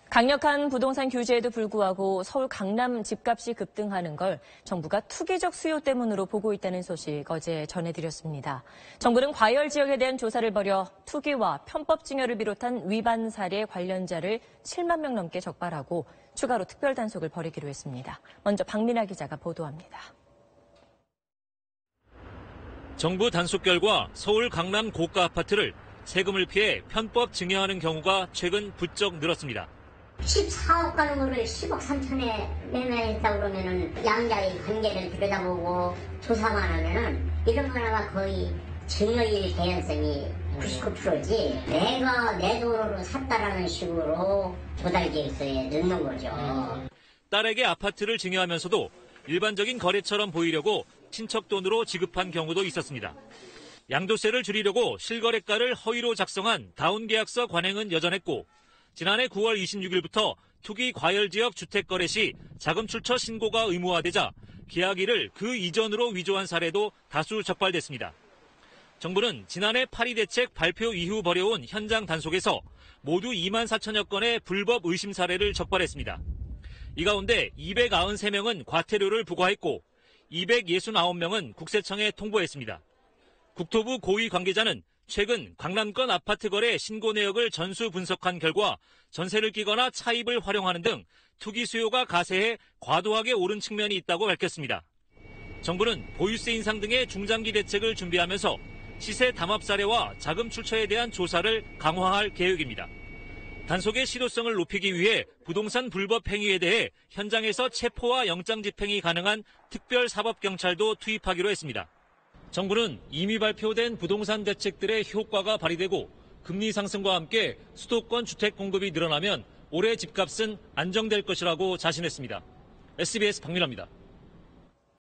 강력한 부동산 규제에도 불구하고 서울 강남 집값이 급등하는 걸 정부가 투기적 수요 때문으로 보고 있다는 소식 어제 전해드렸습니다. 정부는 과열 지역에 대한 조사를 벌여 투기와 편법 증여를 비롯한 위반 사례 관련자를 7만 명 넘게 적발하고 추가로 특별 단속을 벌이기로 했습니다. 먼저 박민아 기자가 보도합니다. 정부 단속 결과 서울 강남 고가 아파트를 세금을 피해 편법 증여하는 경우가 최근 부쩍 늘었습니다. 14억 가는 거를 10억 3천에 매매했다고 그러면은 양자의 관계를 들여다보고 조사만 하면은 이런 거나 거의 증여일 개연성이 99%지. 내가 내 돈으로 샀다라는 식으로 조달 계획서에 넣는 거죠. 딸에게 아파트를 증여하면서도 일반적인 거래처럼 보이려고 친척 돈으로 지급한 경우도 있었습니다. 양도세를 줄이려고 실거래가를 허위로 작성한 다운계약서 관행은 여전했고 지난해 9월 26일부터 투기 과열 지역 주택 거래 시 자금 출처 신고가 의무화되자 계약일을 그 이전으로 위조한 사례도 다수 적발됐습니다. 정부는 지난해 파리 대책 발표 이후 벌여온 현장 단속에서 모두 2만 4천여 건의 불법 의심 사례를 적발했습니다. 이 가운데 293명은 과태료를 부과했고 269명은 국세청에 통보했습니다. 국토부 고위 관계자는 최근 강남권 아파트 거래 신고 내역을 전수 분석한 결과 전세를 끼거나 차입을 활용하는 등 투기 수요가 가세해 과도하게 오른 측면이 있다고 밝혔습니다. 정부는 보유세 인상 등의 중장기 대책을 준비하면서 시세 담합 사례와 자금 출처에 대한 조사를 강화할 계획입니다. 단속의 실효성을 높이기 위해 부동산 불법 행위에 대해 현장에서 체포와 영장 집행이 가능한 특별사법경찰도 투입하기로 했습니다. 정부는 이미 발표된 부동산 대책들의 효과가 발휘되고 금리 상승과 함께 수도권 주택 공급이 늘어나면 올해 집값은 안정될 것이라고 자신했습니다. SBS 박민아입니다.